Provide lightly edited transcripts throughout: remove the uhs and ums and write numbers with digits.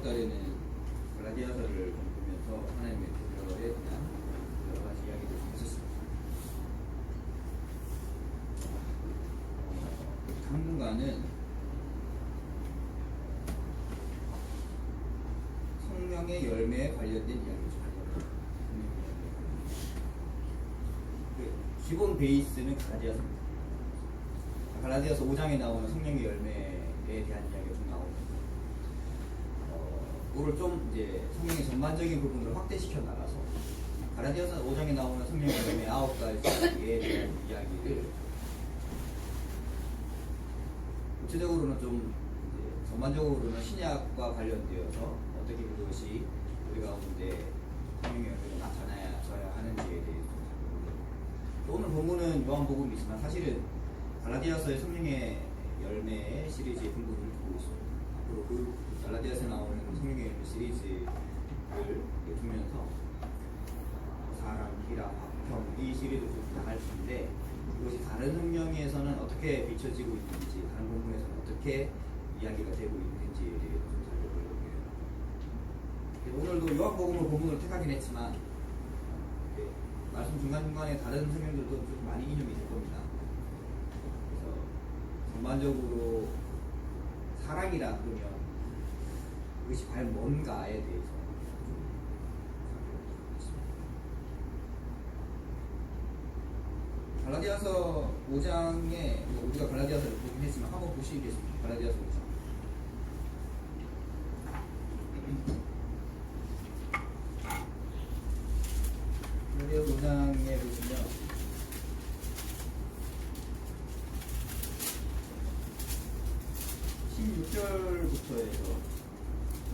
4월 달에는 갈라디아서를 보면서 하나님의 계절에 대한 여러 가지 이야기를 좀 했었습니다. 당분간은 성령의 열매에 관련된 이야기를 좀 하려고. 기본 베이스는 갈라디아서입니다. 갈라디아서 5장에 나오는 성령의 열매에 대한 이야기가 좀 나오는데, 그거를 좀 이제 성령의 전반적인 부분을 확대시켜 나가서 갈라디아서 5장에 나오는 성령의 열매 9가지에 대한 이야기를 구체적으로는 좀 이제 전반적으로는 신약과 관련되어서 어떻게 그것이 우리 가운데 성령의 열매가 나타나야 하는지에 대해서 오늘 본문은 요한복음이지만 사실은 갈라디아서의 성령의 열매의 시리즈의 근거를 두고 있습니다. 앞으로 그 갈라디아서에 나오는 성령의 열매 시리즈를 두면서 사랑, 희락, 화평 이 시리즈를 좀 나갈 텐데 이것이 다른 성경에서는 어떻게 비춰지고 있는지, 다른 본문에서는 어떻게 이야기가 되고 있는지에 대해서 좀 살펴보려고 해요. 오늘도 요한복음을 본문으로 택하긴 했지만 말씀 중간중간에 다른 성경들도 좀 많이 인용이 될 겁니다. 그래서 전반적으로 사랑이라 그러면 그것이 과연 뭔가에 대해서 좀 살펴보겠습니다. 갈라디아서 5장에 우리가 갈라디아서를 보긴 했지만 한번 보시겠습니다. 갈라디아서 5장. 갈라디아서 5장에 보시면 16절부터 해서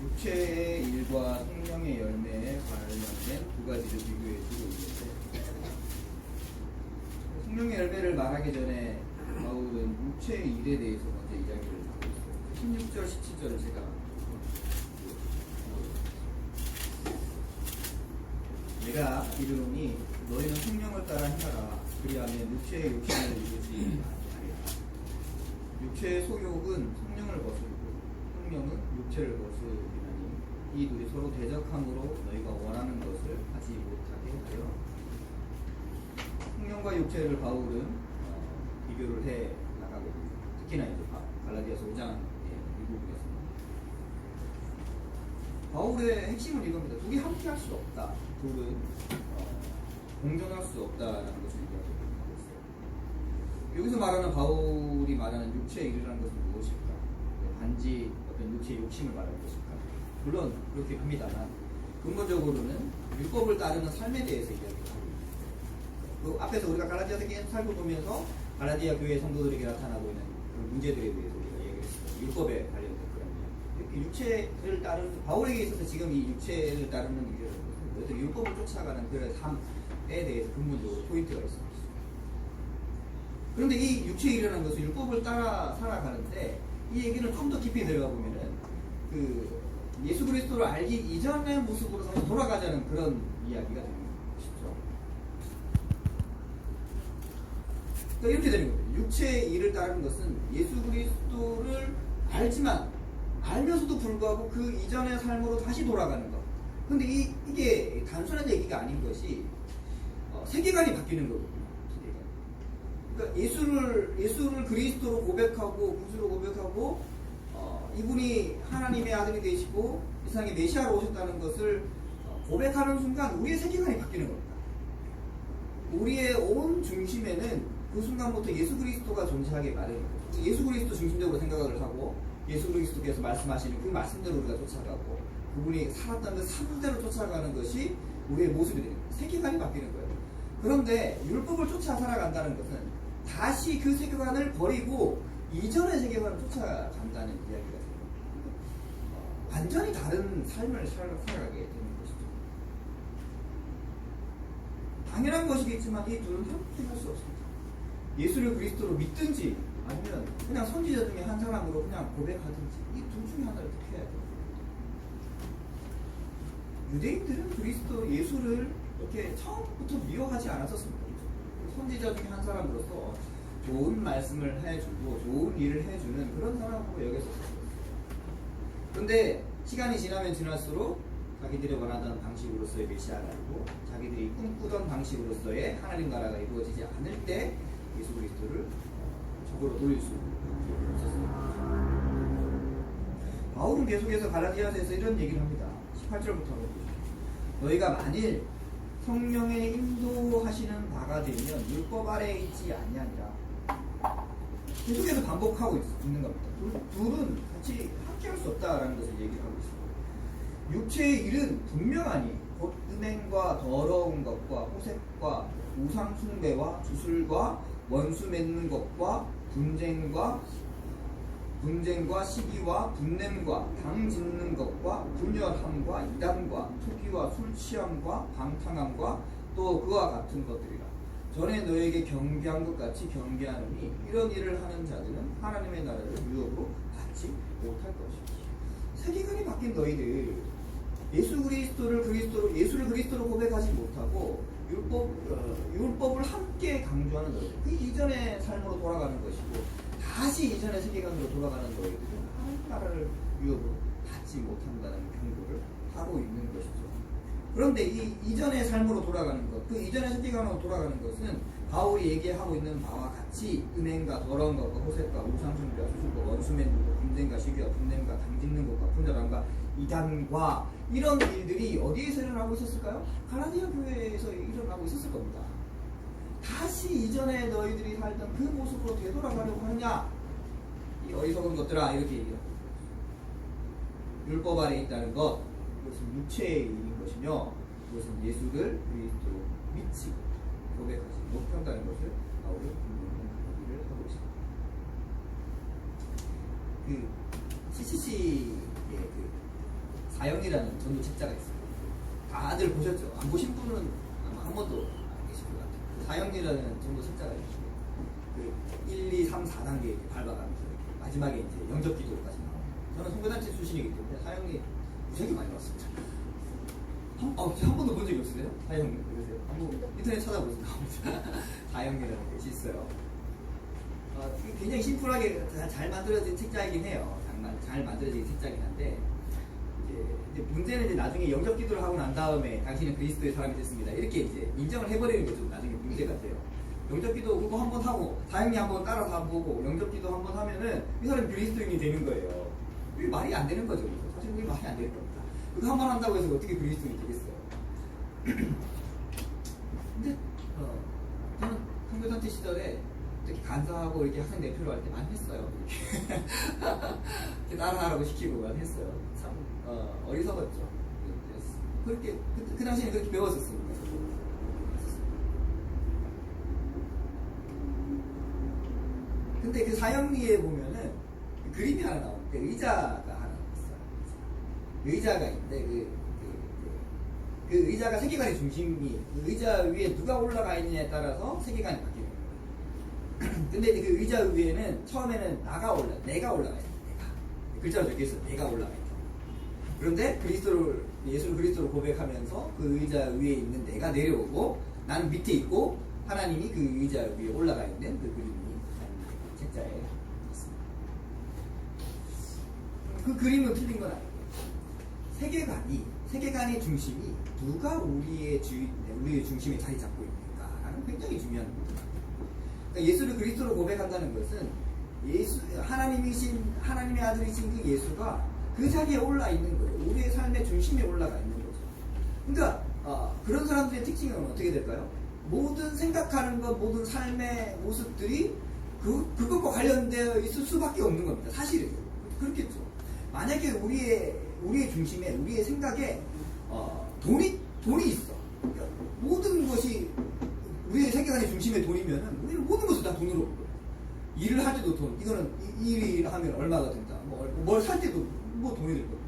육체의 일과 성령의 열매에 관련된 두 가지를 비교해 주고 있는데, 성령의 열매를 말하기 전에 바울은 육체의 일에 대해서 먼저 이야기를 하고 있어요. 16절, 17절을 제가 내가 이르노니 너희는 성령을 따라 행하라. 그리하면 육체의 욕심을 이루지 아니하리라. 육체의 소욕은 성령을 거스르고 성령은 육체를 거스르리나니 이 둘이 서로 대적함으로 너희가 원하는 것을 하지 못하게 하여. 성령과 육체를 바울은 비교를 해 나가고 있습니다. 특히나 이제 갈라디아서 5장의 일부분에서는 바울의 핵심은 이겁니다. 둘이 함께 할 수 없다. 둘은 공존할 수 없다라는 것을 얘기하고 있어요. 여기서 말하는 바울이 말하는 육체의 일이라는 것은 무엇일까? 단지 어떤 육체의 욕심을 말하는 것일까? 물론 그렇게 합니다만 근본적으로는 율법을 따르는 삶에 대해서 이야기를 하고 있습니다. 그 앞에서 우리가 갈라디아서 계속 살펴보면서 갈라디아 교회 성도들에게 나타나고 있는 그런 문제들에 대해서 우리가 얘기를 했습니다. 율법에 관련된 그런 이야기. 육체를 따르는 바울에게 있어서 지금 이 육체를 따르는 일이라는 것은 율법을 쫓아가는 그런 삶에 대해서 근본적으로 포인트가 있습니다. 그런데 이 육체의 일이라는 것은 율법을 따라 살아가는데, 이 얘기는 좀 더 깊이 들어가 보면은 그 예수 그리스도를 알기 이전의 모습으로 다시 돌아가자는 그런 이야기가 되는 것이죠. 그러니까 이렇게 되는 거예요. 육체의 일을 따르는 것은 예수 그리스도를 알지만 알면서도 불구하고 그 이전의 삶으로 다시 돌아가는 것. 근데 이게 단순한 얘기가 아닌 것이 세계관이 바뀌는 거거든요. 그러니까 예수를 그리스도로 고백하고 구주로 고백하고 이분이 하나님의 아들이 되시고 이 세상에 메시아로 오셨다는 것을 고백하는 순간 우리의 세계관이 바뀌는 겁니다. 우리의 온 중심에는 그 순간부터 예수 그리스도가 존재하게 마련인 거죠. 예수 그리스도 중심적으로 생각을 하고 예수 그리스도께서 말씀하시는 그 말씀대로 우리가 쫓아가고 그분이 살았다는 삶대로 쫓아가는 것이 우리의 모습이 되는 거예요. 세계관이 바뀌는 거예요. 그런데 율법을 쫓아 살아간다는 것은 다시 그 세계관을 버리고 이전의 세계관을 쫓아간다는 이야기가 됩니다. 완전히 다른 삶을 살아가게 되는 것이죠. 당연한 것이겠지만 이 둘은 함께 할 수 없습니다. 예수를 그리스도로 믿든지 아니면 그냥 선지자 중에 한 사람으로 그냥 고백하든지 이 둘 중에 하나를 택해야 돼요. 유대인들은 그리스도 예수를 이렇게 처음부터 미워하지 않았었습니다. 선지자 중에 한 사람으로서 좋은 말씀을 해주고 좋은 일을 해주는 그런 사람으로 여겼었어요. 그런데 시간이 지나면 지날수록 자기들이 원하던 방식으로서의 메시아가 아니고 자기들이 꿈꾸던 방식으로서의 하나님 나라가 이루어지지 않을 때 예수 그리스도를 적으로 돌릴 수 있었습니다. 바울은 계속해서 갈라디아서에서 이런 얘기를 합니다. 18절부터 보시죠. 너희가 만일 성령의 인도하시는 바가 되면 율법 아래에 있지 아니하니라. 계속해서 반복하고 있는 겁니다. 둘은 같이 함께할 수 없다라는 것을 얘기를 하고 있습니다. 육체의 일은 분명하니 곧 음행과 더러운 것과 호색과 우상 숭배와 주술과 원수 맺는 것과 분쟁과 시기와 분냄과 당 짓는 것과 분열함과 이단과 투기와 술 취함과 방탕함과 또 그와 같은 것들이라. 전에 너에게 경계한 것 같이 경계하느니 이런 일을 하는 자들은 하나님의 나라를 유업으로 받지 못할 것이다. 세계관이 바뀐 너희들, 예수를 그리스도로 고백하지 못하고 율법을 함께 강조하는 너희들, 그 이전의 삶으로 돌아가는 것이고 다시 이전의 세계관으로 돌아가는 너희들은 하나님 나라를 유업으로 받지 못한다는 경고를 하고 있는 것이죠. 그런데 이 이전의 삶으로 돌아가는 것, 그 이전의 세계관으로 돌아가는 것은 바울이 얘기하고 있는 바와 같이 음행과 더러운 것과 호색과 우상숭배와 수술과 원수 맺는 것, 분쟁과 시기와 분냄과 당짓는 것과 분열함과 이단과 이런 일들이 어디에서 일어나고 있었을까요? 갈라디아 교회에서 일어나고 있었을 겁니다. 다시 이전에 너희들이 살던 그 모습으로 되돌아가려고 하느냐? 이 어리석은 것들아, 이렇게 얘기합니다. 율법 아래 있다는 것, 그것은 육체의 일인 것이며 그것은 예수를 그리스도로 믿지 고백하지 못한다는 것을 바울은 얘기를 하고 있습니다. 그 CCC의 그 사형이라는 전도 책자가 있습니다. 다들 보셨죠? 안 보신 분은 아마 한 번도 안 계실 것 같아요. 그 사형이라는 전도 책자가 있는데 그 1, 2, 3, 4단계 이렇게 밟아가면서 이렇게 마지막에 이제 영접 기도까지 나옵니다. 저는 선교단체 출신이기 때문에 사형이 무지하게 많이 왔습니다. 한 번도 본 적이 없으세요? 사형 그러세요? 한번 인터넷 찾아보세요. 사형이라는 것이 있어요. 굉장히 심플하게 잘 만들어진 책자이긴 해요. 잘 만들어진 책자이긴 한데 이제 문제는 이제 나중에 영접 기도를 하고 난 다음에 당신은 그리스도의 사람이 됐습니다. 이렇게 이제 인정을 해버리는 게 좀 나중에 문제가 돼요. 영접 기도 그거 한번 하고 사형이 한번 따라서 한번 보고 영접 기도 한번 하면은 이 사람이 그리스도인이 되는 거예요. 이게 말이 안 되는 거죠. 사실 그게 말이 안 되는 겁니다. 그거 한 번 한다고 해서 어떻게 그리스도인이 되겠어요? 근데 저는 선교단체 시절에 이렇게 간사하고 이렇게 학생 대표로 할 때 많이 했어요. 이렇게 따라하라고 시키고 많이 했어요. 참 어리석었죠. 그렇게 그 당시에는 그렇게 배웠었습니다. 근데 그 사형리에 보면은 그림이 하나 나오는데 의자가 하나 있어요. 의자가 있는데 그 의자가 세계관의 중심이 그 의자 위에 누가 올라가 있느냐에 따라서 세계관이 바뀌는 거예요. 근데 그 의자 위에는 처음에는 내가 올라가 있어요. 내가 글자로 적혀 있어요. 내가 올라가 있다. 그런데 예수를 그리스도로 고백하면서 그 의자 위에 있는 내가 내려오고 나는 밑에 있고 하나님이 그 의자 위에 올라가 있는 그 그림이 책자에 있습니다. 그 그림은 틀린 건 아니고 세계관의 중심이 누가 우리의 중심에 자리 잡고 있는가라는 굉장히 중요한 부분입니다. 그러니까 예수를 그리스도로 고백한다는 것은 하나님의 아들이신 그 예수가 그 자리에 올라 있는 거예요. 우리의 삶의 중심에 올라가 있는 거죠. 그러니까 그런 사람들의 특징은 어떻게 될까요? 모든 생각하는 것, 모든 삶의 모습들이 그것과 관련되어 있을 수밖에 없는 겁니다. 사실은 그렇겠죠. 만약에 우리의 중심에, 우리의 생각에 돈이 있어. 그러니까 모든 것이 우리의 세계관의 중심에 돈이면은 우리는 모든 것을 다 돈으로 볼 거예요. 일을 할 때도 돈. 이거는 일을 하면 얼마가 된다. 뭘 살 때도 돈이 될 겁니다.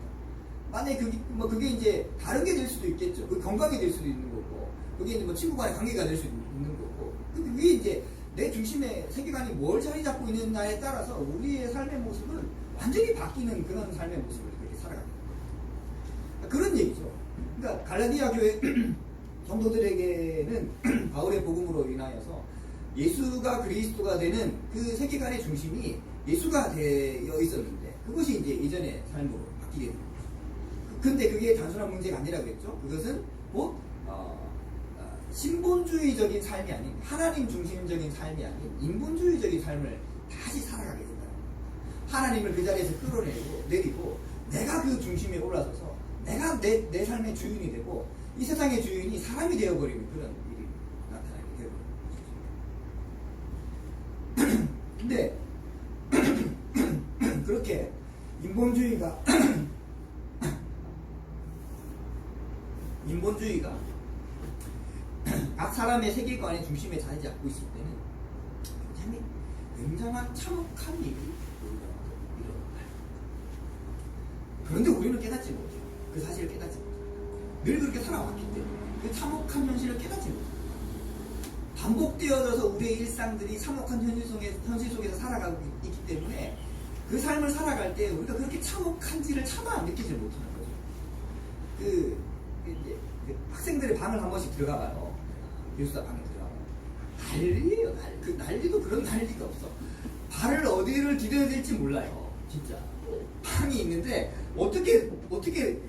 만약에 그게 이제 다른 게 될 수도 있겠죠. 그 건강이 될 수도 있는 거고, 그게 이제 친구 간의 관계가 될 수도 있는 거고. 근데 그게 이제 내 중심에 세계관이 뭘 자리 잡고 있느냐에 따라서 우리의 삶의 모습은 완전히 바뀌는 그런 삶의 모습을 그렇게 살아가는 거예요. 그런 얘기죠. 그러니까 갈라디아 교회 성도들에게는 바울의 복음으로 인하여서 예수가 그리스도가 되는 그 세계관의 중심이 예수가 되어 있었는데 그것이 이제 이전의 삶으로 바뀌게 됩니다. 근데 그게 단순한 문제가 아니라고 했죠. 그것은 곧 신본주의적인 삶이 아닌 하나님 중심적인 삶이 아닌 인본주의적인 삶을 다시 살아가게 된다. 하나님을 그 자리에서 내리고 내가 그 중심에 올라서서 내가 내 삶의 주인이 되고 이 세상의 주인이 사람이 되어버리는 그런 일이 나타나게 되어버려요. 근데 그렇게 인본주의가 각 사람의 세계관의 중심에 자리 잡고 있을 때는 굉장한 참혹한 일이 일어난다. 그런데 우리는 깨닫지 못해요. 그 사실을 깨닫지 못해요. 늘 그렇게 살아왔기 때문에 그 참혹한 현실을 깨닫지 못해요. 반복되어져서 우리의 일상들이 참혹한 현실 속에서 살아가고 있기 때문에 그 삶을 살아갈 때 우리가 그렇게 참혹한지를 차마 느끼지 못하는 거죠. 그 학생들의 방을 한 번씩 들어가봐요. 교수사 방에 들어가봐요. 난리예요. 그 난리도 그런 난리가 없어. 발을 어디를 디뎌야 될지 몰라요. 진짜. 방이 있는데 어떻게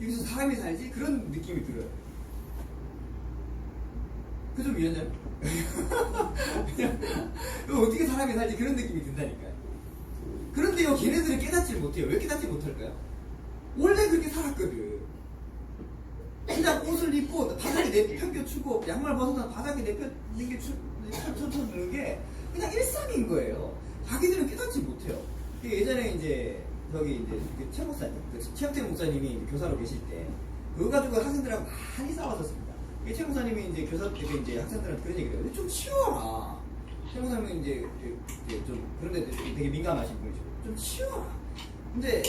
여기서 사람이 살지? 그런 느낌이 들어요. 그 좀 위험하잖아요. 어떻게 사람이 살지? 그런 느낌이 든다니까요. 그런데요, 걔네들은 깨닫지 못해요. 왜 깨닫지 못할까요? 원래 그렇게 살았거든. 그냥 옷을 입고 바닥에 내팽겨치고 양말 벗어서 바닥에 내팽겨치는 게 그냥 일상인 거예요. 자기들은 깨닫지 못해요. 예전에 이제 최 목사님, 최영태 목사님이 교사로 계실 때 그거 가지고 학생들하고 많이 싸웠었습니다. 최 목사님이 이제 교사 때 이제 학생들한테 그런 얘기를 해요. 좀 치워라. 최 목사님은 이제 좀 그런데 되게 민감하신 분이죠. 좀 치워라. 근데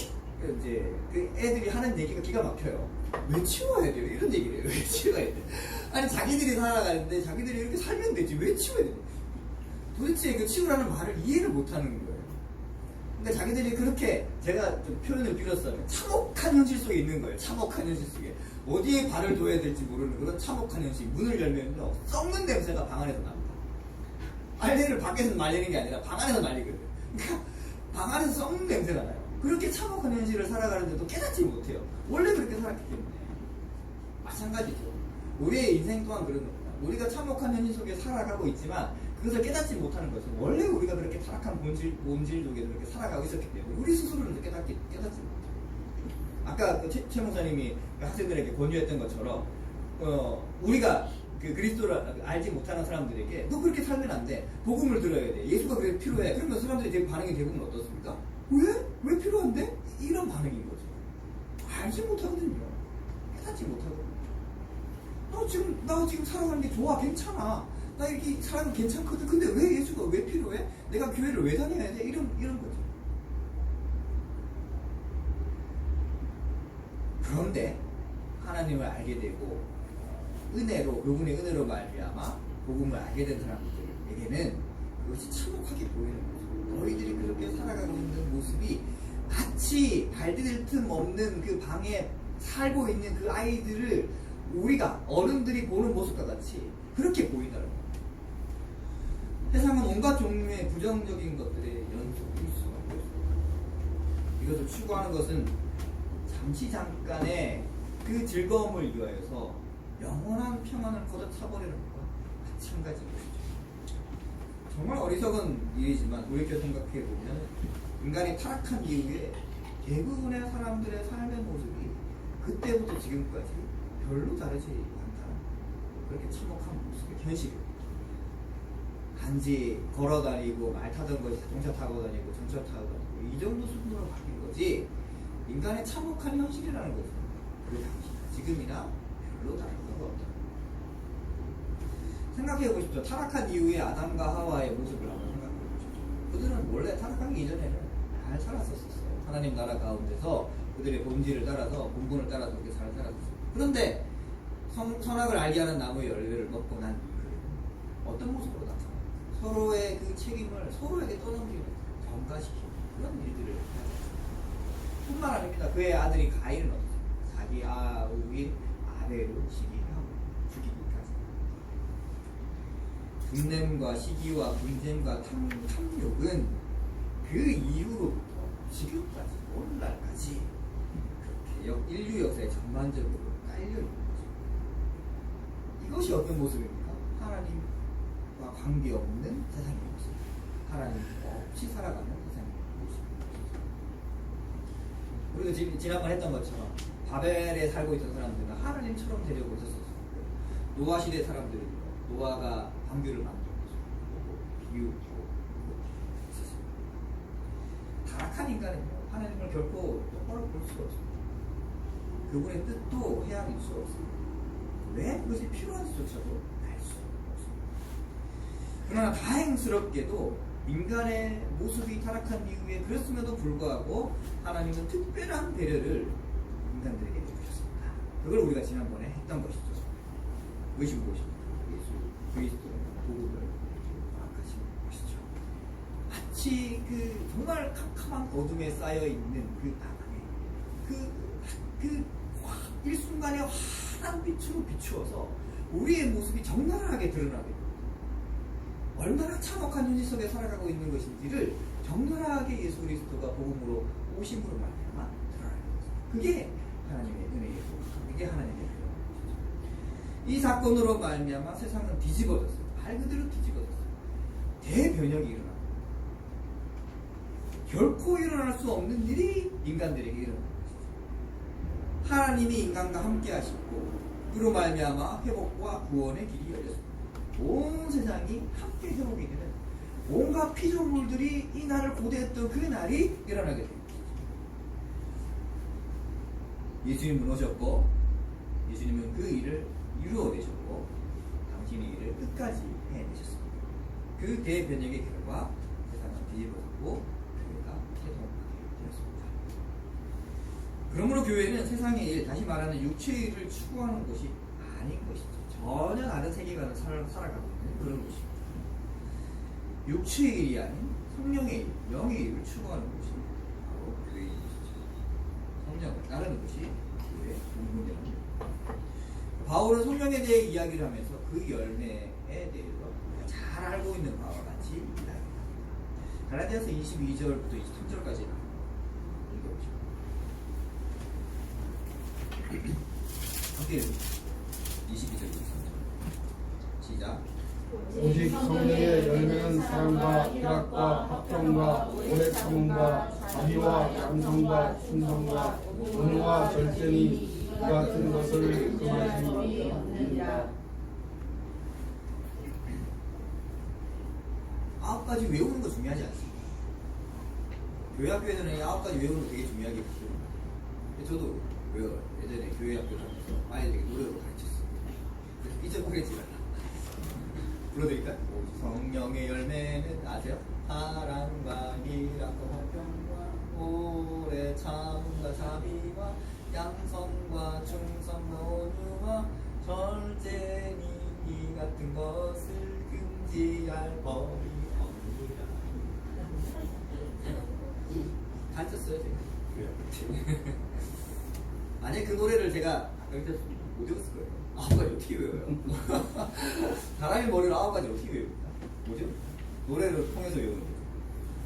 이제 그 애들이 하는 얘기가 기가 막혀요. 왜 치워야 돼요? 이런 얘기를 해요. 왜 치워야 돼? 아니 자기들이 살아가는데 자기들이 이렇게 살면 되지 왜 치워야 돼? 도대체 그 치우라는 말을 이해를 못하는 거예요. 그러니까 자기들이 그렇게 제가 좀 표현을 빌었어요. 참혹한 현실 속에 있는 거예요. 참혹한 현실 속에 어디에 발을 둬야 될지 모르는 그런 참혹한 현실. 문을 열면요 썩는 냄새가 방 안에서 납니다. 빨래를 밖에서 말리는 게 아니라 방 안에서 말리거든요. 그러니까 방 안에서 썩는 냄새가 나요. 그렇게 참혹한 현실을 살아가는데도 깨닫지 못해요. 원래 그렇게 살았기 때문에. 마찬가지죠. 우리의 인생 또한 그런 겁니다. 우리가 참혹한 현실 속에 살아가고 있지만 그것을 깨닫지 못하는 것은 원래 우리가 그렇게 타락한 본질 속에 그렇게 살아가고 있었기 때문에 우리 스스로는 깨닫지 못해요. 아까 최 목사님이 학생들에게 권유했던 것처럼 우리가 그 그리스도를 알지 못하는 사람들에게 너 그렇게 살면 안 돼. 복음을 들어야 돼. 예수가 그래 필요해. 그러면 사람들이 반응이 대부분 어떻습니까? 왜? 왜 필요한데? 이런 반응인 거죠. 알지 못하거든요. 깨닫지 못하거든요. 나 지금 살아가는 게 좋아. 괜찮아. 나 이렇게 살아가면 괜찮거든. 근데 왜 예수가 왜 필요해? 내가 교회를 왜 다녀야 돼? 이런 거죠. 그런데 하나님을 알게 되고 은혜로 그분의 은혜로 말미암아 복음을 알게 된 사람들에게는 그것이 참혹하게 보이는 거죠. 너희들이 그렇게 살아가고 있는 모습이 마치 발디딜 틈 없는 그 방에 살고 있는 그 아이들을 우리가 어른들이 보는 모습과 같이 그렇게 보인다는 거예요. 세상은 온갖 종류의 부정적인 것들의 연속일 수밖에 없습니다. 이것을 추구하는 것은 잠깐의 그 즐거움을 위하여서 영원한 평안을 걷어차버리는 것과 마찬가지인 것이죠. 정말 어리석은 일이지만 돌이켜 생각해보면 인간이 타락한 이후에 대부분의 사람들의 삶의 모습이 그때부터 지금까지 별로 다르지 않다는 그렇게 참혹한 모습의 현실입니다. 단지 걸어다니고 말 타던 것이 자동차 타고 다니고 전차 타고 다니고 이 정도 수준으로 바뀐 거지 인간의 참혹한 현실이라는 것은 그 당시나 지금이나 별로 다른 바가 없다. 생각해보십시오. 타락한 이후에 아담과 하와의 모습을 한번 생각해보십시오. 그들은 원래 타락하기 이전에는 잘 살았었어요. 하나님 나라 가운데서 그들의 본질을 따라서 본분을 따라서 그렇게 잘 살았었어요. 그런데 선악을 알게 하는 나무의 열매를 먹고 난 이후에 어떤 모습으로 나타나요? 서로의 그 책임을 서로에게 떠넘기는 전가시키는 그런 일들을 하죠. 뿐만 아닙니다. 그의 아들이 가인은 어떻습니까? 자기 아우인 아벨을 시기하고 죽이기까지. 분냄과 시기와 분쟁과 탐욕은 그 이후로부터 지금까지 오늘날까지 그렇게 인류 역사에 전반적으로 깔려 있는 거죠. 이것이 어떤 모습입니까? 하나님과 관계없는 세상의 모습, 하나님 없이 살아가는 세상의 모습. 우리가 지난번 했던 것처럼 바벨에 살고 있던 사람들은 하나님처럼 되려고 있었어요. 노아 시대 사람들은 노아가 방주를 만들고 비유하고 있었어요. 타락한 인간은요, 하나님을 결코 똑바로 볼 수가 없습니다. 그분의 뜻도 헤아릴 수 없습니다. 왜 그것이 필요한지조차도 알 수 없습니다. 그러나 다행스럽게도 인간의 모습이 타락한 이후에 그랬음에도 불구하고 하나님은 특별한 배려를 인간들에게 해주셨습니다. 그걸 우리가 지난번에 했던 것이죠. 그것이 무엇입니까? 예수 그리스도의 복음을 허락하신 것이죠. 마치 그 정말 캄캄한 어둠에 쌓여 있는 그 바닥에 그 일순간에 환한 빛으로 비추어서 우리의 모습이 적나라하게 드러나게 됩니다. 얼마나 참혹한 현실 속에 살아가고 있는 것인지를 적나라하게 예수 그리스도가 복음으로 오심으로 말미암아 드러나는 것입니다. 그게 하나님의 은혜이고 그게 하나님의 은혜입니다. 이 사건으로 말미암아 세상은 뒤집어졌어요. 말 그대로 뒤집어졌어요. 대변혁이 일어납니다. 결코 일어날 수 없는 일이 인간들에게 일어납니다. 하나님이 인간과 함께 하시고 그로 말미암아 회복과 구원의 길이 열렸습니다. 온 세상이 함께 회복이 되는 온갖 피조물들이 이 날을 고대했던 그 날이 일어나게 됩니다. 예수님은 오셨고 예수님은 그 일을 이루어내셨고 당신의 일을 끝까지 해내셨습니다. 그 대변혁의 결과 세상은 뒤집어졌고 교회가 태동하게 되었습니다. 그러므로 교회는 세상의 일, 다시 말하는 육체의 일을 추구하는 것이 아닌 것이죠. 전혀 다른 세계관을 살아가고 있는 그런 것입니다. 육체의 일이 아닌 성령의 일, 영의 일을 추구하는 것이 바로 교회인 것이죠. 성령을 따르는 것이 교회의 본분입니다. 바울은 성령에 대해 이야기를 하면서 그 열매에 대해서 잘 알고 있는 바와 같이 이야기합니다. 갈라디아서 22절부터 23절까지 읽어보시죠. 함께 22절 23절 시작. 오직 성령의 열매는 사랑과 희락과 합평과 오래 참음과 자비와 양성과 충성과 온유와 절제니 이 같은 것을 금하지 않느니라. 9가지 외우는 거 중요하지 않습니다. 교회 학교에서는 9가지 외우는 거 되게 중요하게 봤어요. 저도 외워요. 예전에 교회 학교 다니면서 아이들에게 노래로 가르쳤어요. 그래서 잊어버리지 말라. 불러드릴까요? 성령의 열매는 아세요? 사랑과 희락과 화평과 오래 참음과 자비와 양성과 충성과 온유와 절제니 이 같은 것을 금지할 법이 없느니라. 가르쳤어요 제가. 만약에 그 노래를 제가 가르쳤으면 못 외웠을 거예요. 9가지 어떻게 외워요? 사람의 머리를 9가지 어떻게 외웁니까? 뭐죠? 노래를 통해서 외우는 거죠.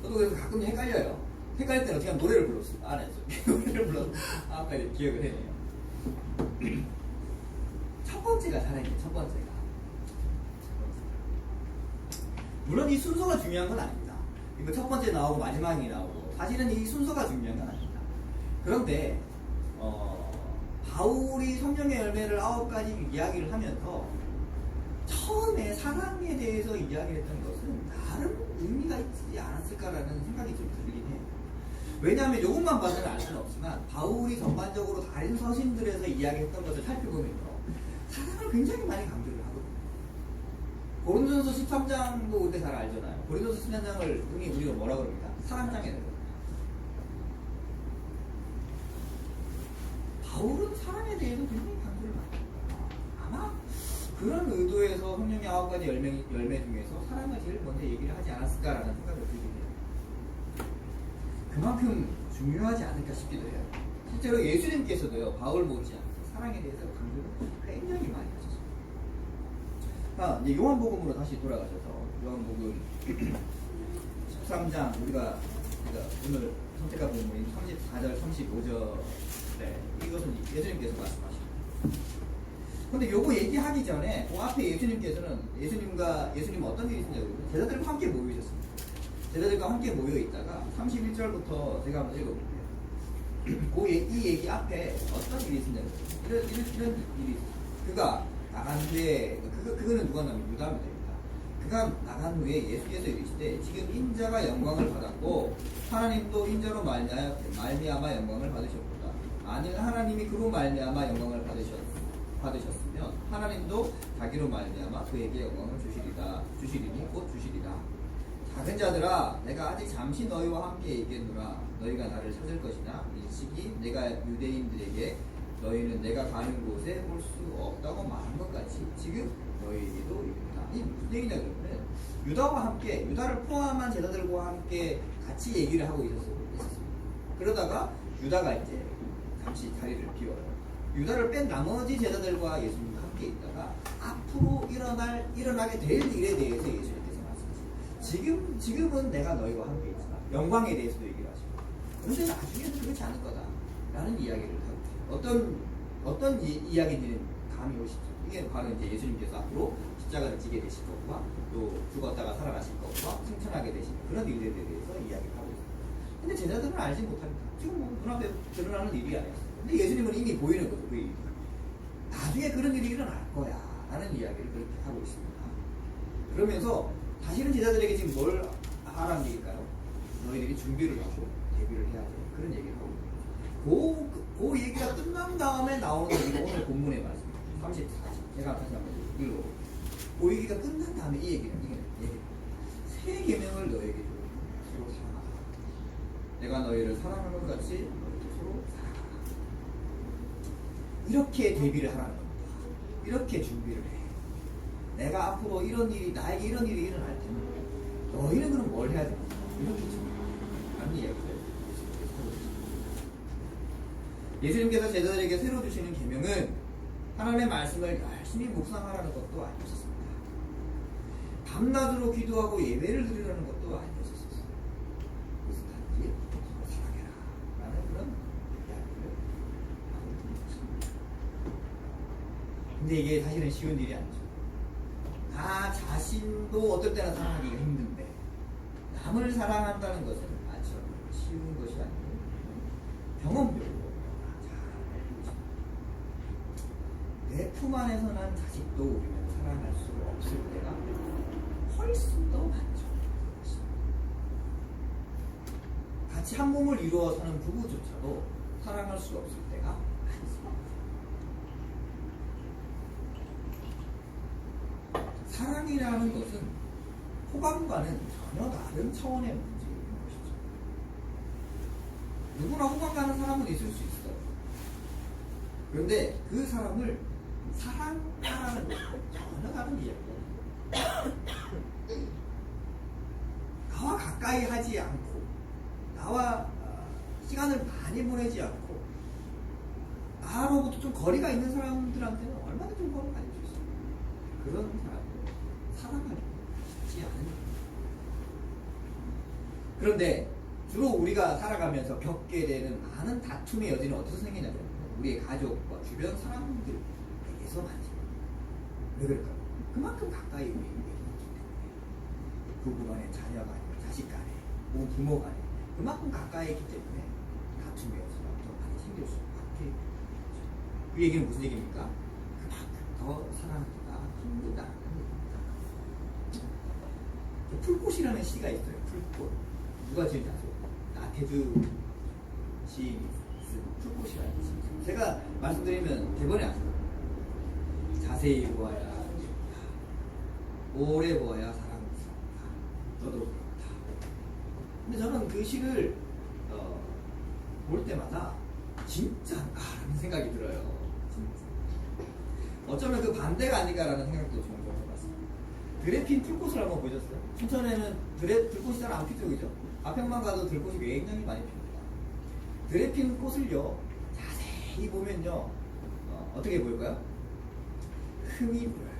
저도 그래서 가끔 헷갈려요. 헷갈릴 때는 어떻게 하면 노래를 불렀어요. 안 했어요. 노래를 불러서 9가지 기억을 해내요. 첫 번째가 사랑이에요. 첫 번째가. 물론 이 순서가 중요한 건 아닙니다. 이거 첫 번째 나오고 마지막이 나오고 사실은 이 순서가 중요한 건 아닙니다. 그런데 바울이 성령의 열매를 9가지 이야기를 하면서 처음에 사랑에 대해서 이야기를 했던 것은 다른 의미가 있지 않았을까라는 생각이 좀 들긴 해요. 왜냐하면 이것만 봐서는 알 수는 없지만 바울이 전반적으로 다른 서신들에서 이야기했던 것을 살펴보면요 사랑을 굉장히 많이 강조를 하거든요. 고린도전서 13장도 우리가 잘 알잖아요. 고린도전서 13장을 흔히 우리가 뭐라고 그럽니까? 사랑장이라고. 바울은 사랑에 대해서 굉장히 강조를 많이 합니다. 아마 그런 의도에서 성령의 9가지 열매 중에서 사랑을 제일 먼저 얘기를 하지 않았을까라는 생각을 들게 해요. 그만큼 중요하지 않을까 싶기도 해요. 실제로 예수님께서도요 바울 못지않게 사랑에 대해서 강조를 굉장히 많이 하셨습니다. 이제 요한복음으로 다시 돌아가셔서 요한복음 13장 우리가 오늘 선택한 부분인 34절 35절 네, 것은 예수님께서 말씀하시죠. 근데 요거 얘기하기 전에 그 앞에 예수님은 어떤 일이 있었냐고 제자들과 함께 모여 있었습니다. 제자들과 함께 모여 있다가 31절부터 제가 한번 읽어볼게요. 이 얘기 앞에 어떤 일이 있었냐고 이런 일이 있었어요. 그가 나간 후에 그거는 누가 나면 유다입니다. 그가 나간 후에 예수께서 이르시되 지금 인자가 영광을 받았고 하나님도 인자로 말미암아 영광을 받으셨도다. 만일 하나님이 그로 말미암아 영광을 받으셨으면 하나님도 자기로 말미암아 그에게 영광을 주시리니 곧 주시리라. 작은 자들아 내가 아직 잠시 너희와 함께 있겠노라. 너희가 나를 찾을 것이나 일찍이 내가 유대인들에게 너희는 내가 가는 곳에 올 수 없다고 말한 것 같이 지금 너희에게도 이르노라. 이 무슨 얘기냐 그러면 유다와 함께 유다를 포함한 제자들과 함께 같이 얘기를 하고 있었습니다. 그러다가 유다가 이제 잠시 자리를 비워요. 유다를 뺀 나머지 제자들과 예수님과 함께 있다가 앞으로 일어나게 될 일에 대해서 예수님께서 말씀하시죠. 지금은 내가 너희와 함께 있지만 영광에 대해서도 얘기를 하시고 그런데 나중에는 그렇지 않을 거다라는 이야기를 하고 어떤 이야기인지는 감이 오시죠. 이게 바로 이제 예수님께서 앞으로 십자가를 지게 되실 것과 또 죽었다가 살아나실 것과 승천하게 되신 그런 일들에 대해서 이야기를 하고 있습니다. 근데 제자들은 알지 못합니다. 지금 뭐 눈앞에 드러나는 일이 아니었어요. 근데 예수님은 이미 보이는 거죠. 그 일이. 나중에 그런 일이 일어날 거야 라는 이야기를 그렇게 하고 있습니다. 그러면서 사실은 제자들에게 지금 뭘 하라는 얘기일까요? 너희들이 준비를 하고 대비를 해야 돼. 그런 얘기를 하고 있습니다. 그 얘기가 끝난 다음에 나오는 얘기가 오늘 본문의 말씀입니다. 34절. 제가 다시 한번 읽어. 그 얘기가 끝난 다음에 이 얘기는 새 계명을 너에게 주고 서로 사랑하라. 내가 너희를 사랑하는 것 같이 너희도 서로 사랑하라. 이렇게 대비를 하라는 겁니다. 이렇게 준비를 해. 내가 앞으로 나에게 이런 일이 일어날 때는 너희는 그럼 뭘 해야 되는가? 이렇게 준비하는 이야기를 예수님께서 제자들에게 새로 주시는 계명은 하나님의 말씀을 열심히 묵상하라는 것도 아니었습니다. 밤낮으로 기도하고 예배를 드리라는 것도 아니었었어요. 무슨 단지 사랑해라 라는 그런 이야기를 하고 있는 것입니다. 근데 이게 사실은 쉬운 일이 아니죠. 나 자신도 어떨 때는 사랑하기가 힘든데 남을 사랑한다는 것은 아주 쉬운 것이 아니고 경험적으로 내 품 안에서 난 자식도 우리는 사랑할 수 없을 때가 훨씬 더 많죠. 같이 한 몸을 이루어 사는 부부조차도 사랑할 수 없을 때가 많습니다. 사랑이라는 것은 호감과는 전혀 다른 차원의 문제인 것이죠. 누구나 호감 가는 사람은 있을 수 있어요. 그런데 그 사람을 사랑하라는 것은 전혀 다른 이야기예요. 나와 가까이 하지 않고 나와 시간을 많이 보내지 않고 나로부터 좀 거리가 있는 사람들한테는 얼마나 좀 거리가 있을 수 있어요. 그런 사람을 사랑하지 않는 거예요. 그런데 주로 우리가 살아가면서 겪게 되는 많은 다툼의 여지는 어디서 생기냐면 우리의 가족과 주변 사람들에게서 많이 왜 그럴까요? 그만큼 가까이 우리 있기 때문에 부부 간에 자녀 간에 자식 간에 부모 간에 그만큼 가까이 있기 때문에 다툼의 여지가 더 많이 생길 수밖에 없죠. 그 얘기는 무슨 얘기입니까? 그만큼 더 사랑하기가 힘들다는 얘기입니다. 풀꽃이라는 시가 있어요. 풀꽃. 누가 지은지 아세요? 나태주 시인이 쓴 풀꽃이라는 시. 제가 말씀드리면 대본에 안 써요. 자세히 보아야 오래 보아야 사랑스럽다. 너도 그렇다. 근데 저는 그 시를 볼 때마다 진짜인가라는 생각이 들어요. 진짜. 어쩌면 그 반대가 아닌가라는 생각도 종종 해봤습니다. 드레핀 풀꽃을 한번 보셨어요? 춘천에는 들꽃이 잘 안 피죠, 그죠? 가평만 가도 들꽃이 굉장히 많이 핍니다. 드레핀 꽃을요 자세히 보면요 어떻게 보일까요? 흠이 보여요.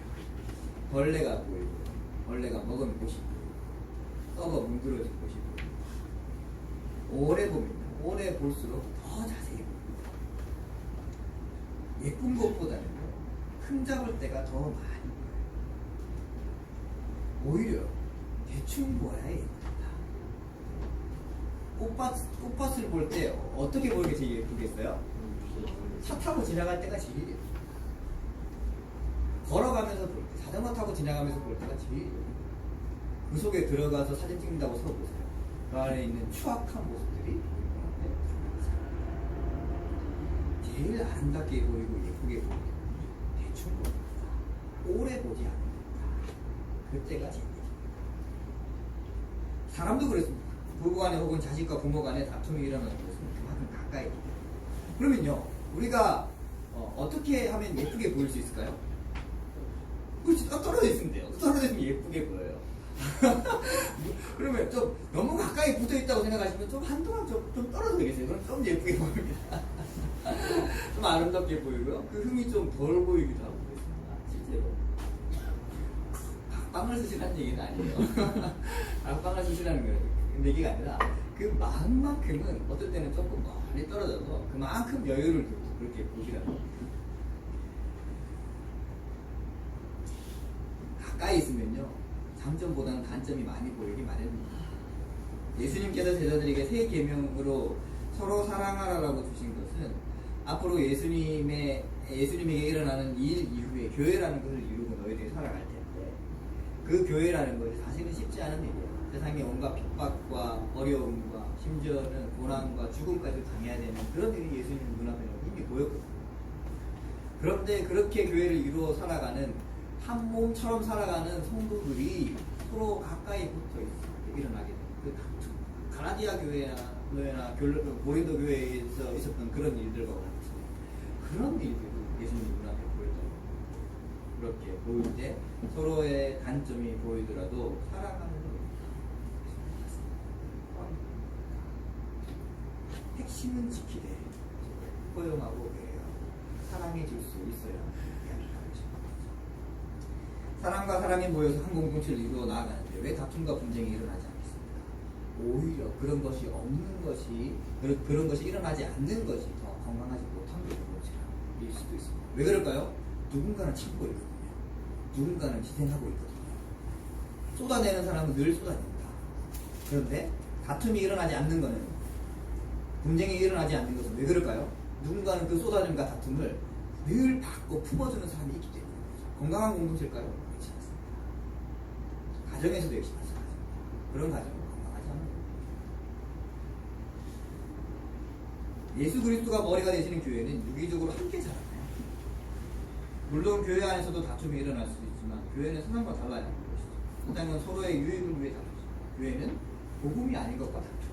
벌레가 보이고 벌레가 먹은 꽃이 보이고 썩어 뭉그러진 꽃이 보이고 오래 보면 오래 볼수록 더 자세히 보입니다. 예쁜 것보다는 흠잡을 때가 더 많이 보여요. 오히려 대충 보아야 예쁘다. 꽃밭을 볼 때 어떻게 보는 게 제일 예쁘겠어요? 차 타고 지나갈 때가 제일 예뻐요. 걸어가면서 볼 때, 자전거 타고 지나가면서 볼 때가 제일 예뻐요. 그 속에 들어가서 사진 찍는다고 서보세요. 그 안에 있는 추악한 모습들이 제일 아름답게 보이고 예쁘게 보이고 대충 보입니다. 오래 보지 않는다. 그때가 제일 예뻐요. 사람도 그렇습니다. 부부간에 혹은 자식과 부모 간에 다툼이 일어나는 것은 그만큼 가까이. 그러면요, 우리가 어떻게 하면 예쁘게 보일 수 있을까요? 그렇지, 딱 떨어져 있으면 돼요. 떨어져 있으면 예쁘게 보여요. 그러면 좀 너무 가까이 붙어 있다고 생각하시면 좀 한동안 좀 떨어져 계세요. 그럼 좀 예쁘게 보입니다. 좀 아름답게 보이고요. 그 흠이 좀 덜 보이기도 하고 그렇습니다. 실제로. 각방을 쓰시라는 얘기는 아니에요. 각방을 쓰시라는 얘기가 아니라 그 마음만큼은 어떨 때는 조금 멀리 떨어져서 그만큼 여유를 두고 그렇게 보시라는 거예요. 가까이 있으면요, 장점보다는 단점이 많이 보이기 마련입니다. 예수님께서 제자들에게 새 계명으로 서로 사랑하라라고 주신 것은 앞으로 예수님에게 일어나는 일 이후에 교회라는 것을 이루고 너희들이 살아갈 텐데, 그 교회라는 것이 사실은 쉽지 않은 일이에요. 세상에 온갖 핍박과 어려움과 심지어는 고난과 죽음까지 당해야 되는 그런 일이 예수님 눈앞에는 이미 보였거든요. 그런데 그렇게 교회를 이루어 살아가는 한 몸처럼 살아가는 성도들이 서로 가까이 붙어 있어 일어나게 되는 그 다툼. 가라디아 교회나 고린도 교회에서 있었던 그런 일들과 같이 그런 일들이 예수님 눈앞에 보였던, 그렇게 보일 때 서로의 단점이 보이더라도 사랑하는 핵심은 지키되 포용하고 배려하고 사랑해 줄 수 있어야 이야기를 하죠. 사람과 사람이 모여서 한 공동체를 이루어 나아가는데 왜 다툼과 분쟁이 일어나지 않겠습니까? 오히려 그런 것이 없는 것이, 그런 것이 일어나지 않는 것이 더 건강하지 못한 공동체일 수도 있습니다. 왜 그럴까요? 누군가는 참고 있거든요. 누군가는 희생하고 있거든요. 쏟아내는 사람은 늘 쏟아냅니다. 그런데 다툼이 일어나지 않는 것은, 분쟁이 일어나지 않는 것은 왜 그럴까요? 누군가는 그 쏟아짐과 다툼을 늘 받고 품어주는 사람이 있기 때문에 그렇죠. 건강한 공동체일까요? 그렇지 않습니다. 가정에서도 역시 마찬가지입니다. 그런 가정은 건강하지 않아요. 예수 그리스도가 머리가 되시는 교회는 유기적으로 함께 자라나요. 물론 교회 안에서도 다툼이 일어날 수도 있지만 교회는 세상과 달라야 하는 것이죠. 세상은 서로의 유익을 위해 다투죠. 교회는 복음이 아닌 것과 다투죠.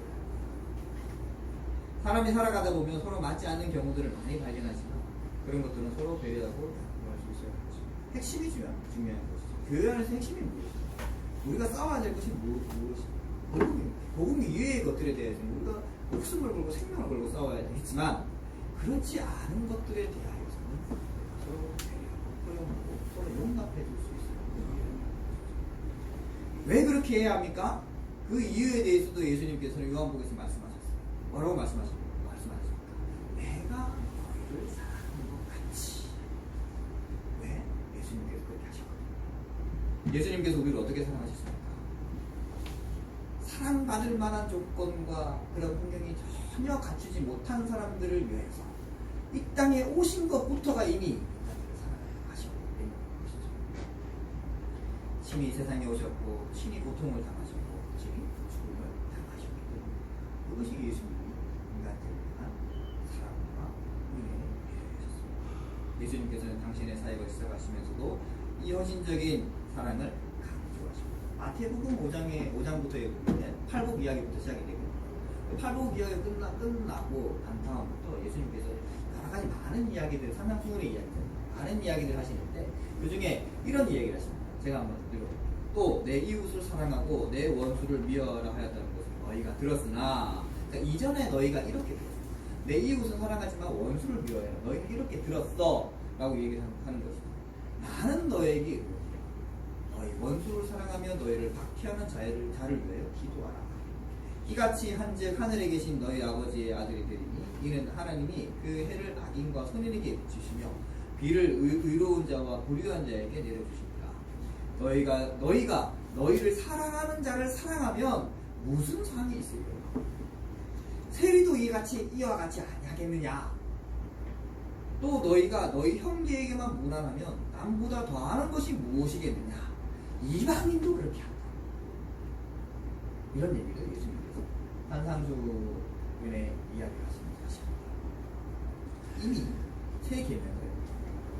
사람이 살아가다 보면 서로 맞지 않는 경우들을 많이 발견하지만 그런 것들은 서로 배려하고 다할 수 있어야 하죠. 핵심이 중요한 것이죠. 교회 안에서 핵심이 무엇이죠? 우리가 싸워야 될 것이 무엇이죠? 복음입니다. 복음 이외의 것들에 대해서는 우리가 목숨을 걸고 생명을 걸고 싸워야 되겠지만 그렇지 않은 것들에 대하여서는 서로 배려하고 포용하고 서로 용납해 줄 수 있어요. 왜 그렇게 해야 합니까? 그 이유에 대해서도 예수님께서는 요한복음에서 말씀하셨어요. 뭐라고 말씀하십니까? 내가 너희를 사랑하는 것 같이. 왜? 예수님께서 그렇게 하셨거든요. 예수님께서 우리를 어떻게 사랑하셨습니까? 사랑받을 만한 조건과 그런 환경이 전혀 갖추지 못한 사람들을 위해서 이 땅에 오신 것부터가 이미 사랑하셨기 때문인 것이죠. 친히 세상에 오셨고 친히 고통을 당하셨고 친히 죽음을 당하셨기 때문에 그것이 예수님이 인간들을 위한 사랑과 은혜의 배려였습니다. 예수님께서는 당신의 사역을 시작하시면서도 이 헌신적인 사랑을 강조하십니다. 마태복음 5장부터의 부분은 팔복 이야기부터 시작이 되거든요. 팔복 이야기가 끝나고 난 다음부터 예수님께서 여러 가지 많은 이야기들, 산상수훈의 이야기들, 많은 이야기들 하시는데 그 중에 이런 이야기를 하십니다. 제가 한번 들어볼게요. 또 내 이웃을 사랑하고 내 원수를 미워하라 하였다는 것을 너희가 들었으나, 그러니까 이전에 너희가 이렇게 들었어. 내 이웃은 사랑하지만 원수를 미워해라. 너희는 이렇게 들었어. 라고 얘기를 하는 것입니다. 나는 너에게 이르노니 너희 원수를 사랑하며 너희를 박해하는 자를 위하여 기도하라. 이같이 한즉 하늘에 계신 너희 아버지의 아들이 되리니 이는 하나님이 그 해를 악인과 선인에게 주시며 비를 의로운 자와 불의한 자에게 내려주십니다. 너희가 너희를 사랑하는 자를 사랑하면 무슨 상이 있으리요? 세리도 이와 같이 아니하겠느냐? 또 너희가 너희 형제에게만 무난하면 남보다 더하는 것이 무엇이겠느냐? 이방인도 그렇게 한다. 이런 얘기를 예수님께서 산상수훈의 이야기를 하십니다. 이미 새 계명을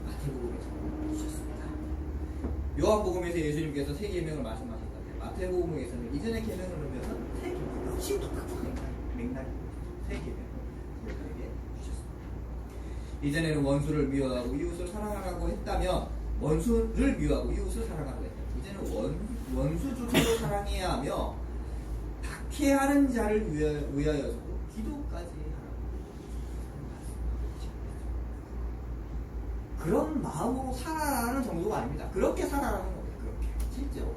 마태복음에서 주셨습니다. 요한복음에서 예수님께서 새 계명을 말씀하셨다면 마태복음에서는 이전의 계명을 보면 새 계명 역시 똑같은 맥락이 새 계명을 우리에게 주셨습니다. 이전에는 원수를 미워하고 이웃을 사랑하라고 했다면 원수를 미워하고 이웃을 사랑하라고 했다. 이제는 원수조차도 사랑해야 하며 박해하는 자를 위하여서도 기도까지 하라고. 그런 마음으로 살아라는 정도가 아닙니다. 그렇게 살아라는 겁니다. 그렇게 실제로.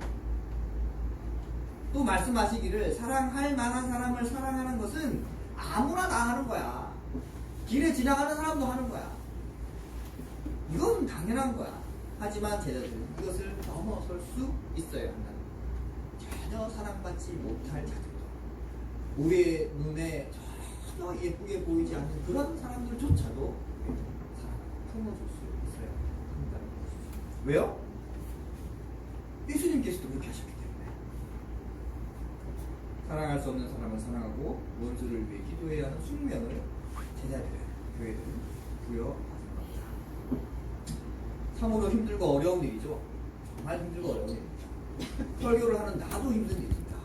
또 말씀하시기를 사랑할 만한 사람을 사랑하는 것은 아무나 다 하는 거야. 길에 지나가는 사람도 하는 거야. 이건 당연한 거야. 하지만 제자들은 이것을 넘어설 수 있어야 한다는 거야. 전혀 사랑받지 못할 자들도 우리의 눈에 전혀 예쁘게 보이지 않는 그런 사람들조차도 사랑을 품어줄 수 있어야 한다는 것이죠. 왜요? 예수님께서도 그렇게 하셨기 때문에. 사랑할 수 없는 사람을 사랑하고 원수를 위해 기도해야 하는 숙명을 제자들, 교회들은 부여받은 겁니다. 참으로 힘들고 어려운 일이죠. 정말 힘들고 어려운 일입니다. 설교를 하는 나도 힘든 일입니다.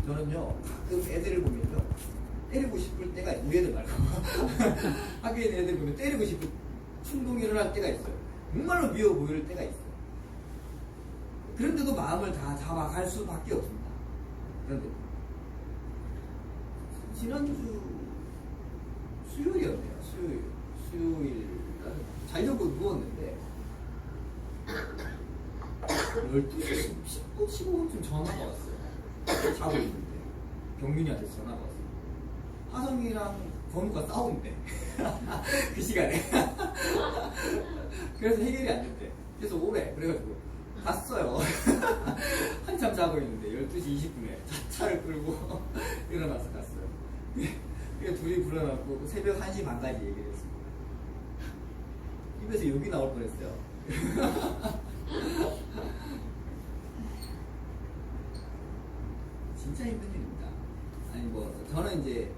저는요 가끔 애들을 보면요 때리고 싶을 때가 있어요. 우리 애들 말고 학교에 있는 애들 보면 때리고 싶은 충동이 일어날 때가 있어요. 정말로 미워 보일 때가 있어요. 그런데도 마음을 다 잡아갈 수밖에 없습니다. 그런데 지난주 수요일이었네요. 수요일 자려고 누웠는데 12시 10분 15분쯤 전화가 왔어요. 자고 있는데 경민이한테 전화가 왔어요. 하성이랑 건우가 싸운대. 그 시간에. 그래서 해결이 안 됐대. 그래서 오래. 그래가지고 갔어요. 한참 자고 있는데 12시 20분에 차를 끌고 일어나서 갔어요. 그래서 둘이 불러놨고 새벽 1시 반까지 얘기를 했습니다. 입에서 욕이 나올 뻔했어요. 진짜 힘든 일입니다. 아니 뭐 저는 이제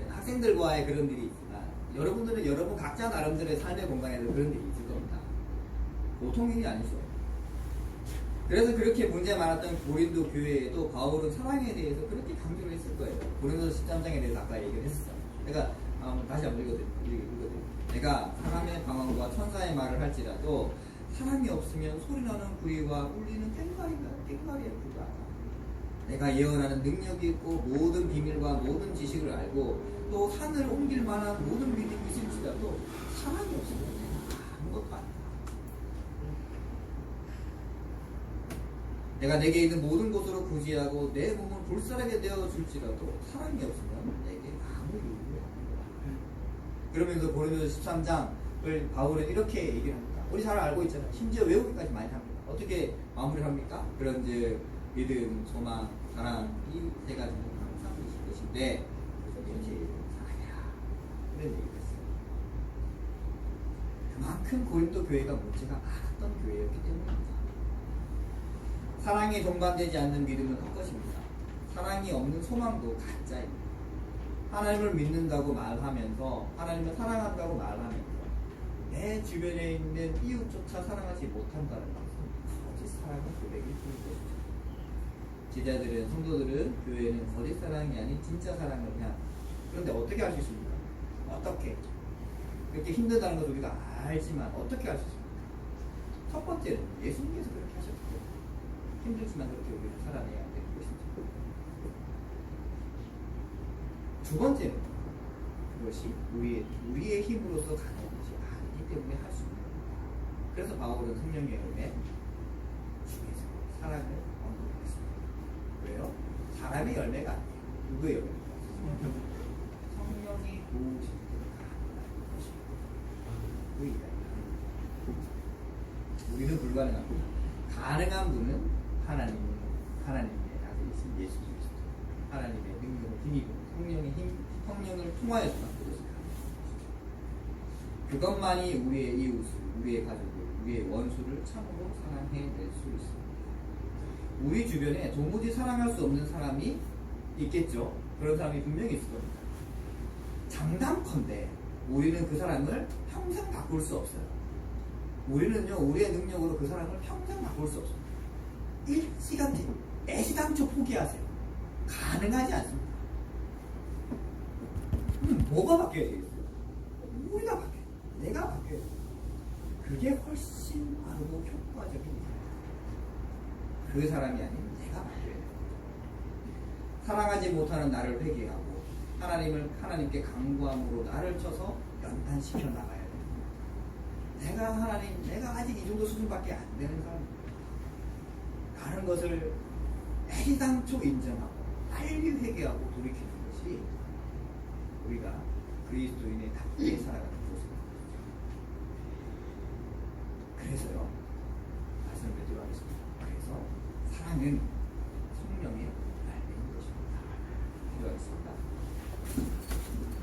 학생들과의 그런 일이 있지만 여러분들은 여러분 각자 나름대로의 삶의 공간에서 그런 일이 있을 겁니다. 보통 일이 아니죠. 그래서 그렇게 문제 많았던 고린도 교회에도 바울은 사랑에 대해서 그렇게 강조를 했을 거예요. 고린도서 13장에 대해서 아까 얘기를 했었어요. 내가 다시 한번 읽어드릴게요. 내가 사람의 방언과 천사의 말을 할지라도 사람이 없으면 소리나는 구리와 울리는 꽹과리의 불과. 내가 예언하는 능력이 있고 모든 비밀과 모든 지식을 알고 또 산을 옮길 만한 모든 믿음이 있을지라도 사람이 없으면 아무것도 아니다. 내가 내게 있는 모든 곳으로 구제하고 내 몸을 불사르게 되어줄지라도 사람이 없으면 내게 아무 이유가 없는 거다. 그러면서 고린도서 13장을 바울은 이렇게 얘기를 합니다. 우리 잘 알고 있잖아요. 심지어 외우기까지 많이 합니다. 어떻게 마무리를 합니까? 그런즉 믿음, 소망, 사랑 이 세 가지는 항상 있을 것인데 그래서 제일 사랑해라. 이런 얘기를 했어요. 그만큼 고린도 교회가 문제가 많았던 교회였기 때문입니다. 사랑이 동반되지 않는 믿음은 헛것입니다. 사랑이 없는 소망도 가짜입니다. 하나님을 믿는다고 말하면서 하나님을 사랑한다고 말하면서 내 주변에 있는 이웃조차 사랑하지 못한다는 것은 거짓 사랑의 고백일 뿐인 것이죠. 제자들은, 성도들은 교회는 거짓 사랑이 아닌 진짜 사랑을 해야. 그런데 어떻게 할 수 있습니까? 어떻게? 그렇게 힘들다는 것을 우리가 알지만 어떻게 할 수 있습니까? 첫 번째는 예수님께서 그렇게 하셨기 때문에 힘들지만 그렇게 우리를 살아내야 되는 것이죠. 두 번째는 그것이 우리의 힘으로서 가는 것이 아니기 때문에 할 수 있는 겁니다. 그래서 바울은 성령의 열매 중에서 사랑을 언급했습니다. 왜요? 사람의 열매가 아니에요. 누구의 열매입니까? 성령이 도우신 대로 가는 불가능합니다. 가능한 분은 하나님의 아들이신 예수 그리스도, 하나님의 능력을 힘입은 성령을 통하여서만 그것을 가능합니다. 그것만이 우리의 이웃을, 우리의 가족을, 우리의 원수를 참으로 사랑해낼 수 있습니다. 우리 주변에 도무지 사랑할 수 없는 사람이 있겠죠. 그런 사람이 분명히 있을 겁니다. 장담컨대 우리는 그 사람을 평생 바꿀 수 없어요. 우리는요, 우리의 능력으로 그 사람을 평생 바꿀 수 없어요. 일찌감치, 애시당초 포기하세요. 가능하지 않습니다. 뭐가 바뀌어야 되겠어요? 우리가 바뀌어요. 내가 바뀌어요. 그게 훨씬 빠르고 효과적입니다. 그 사람이 아닌 내가 바뀌어야 돼요. 사랑하지 못하는 나를 회개하고 하나님께 강구함으로 나를 쳐서 연단시켜 나가야 돼요. 내가 아직 이 정도 수준밖에 안 되는 사람입니다. 라는 것을 애시당초 인정하고 빨리 회개하고 돌이키는 것이 우리가 그리스도인의 답게 살아가는 모습입니다. 그래서요, 말씀을 맺도록 하겠습니다. 그래서 사랑은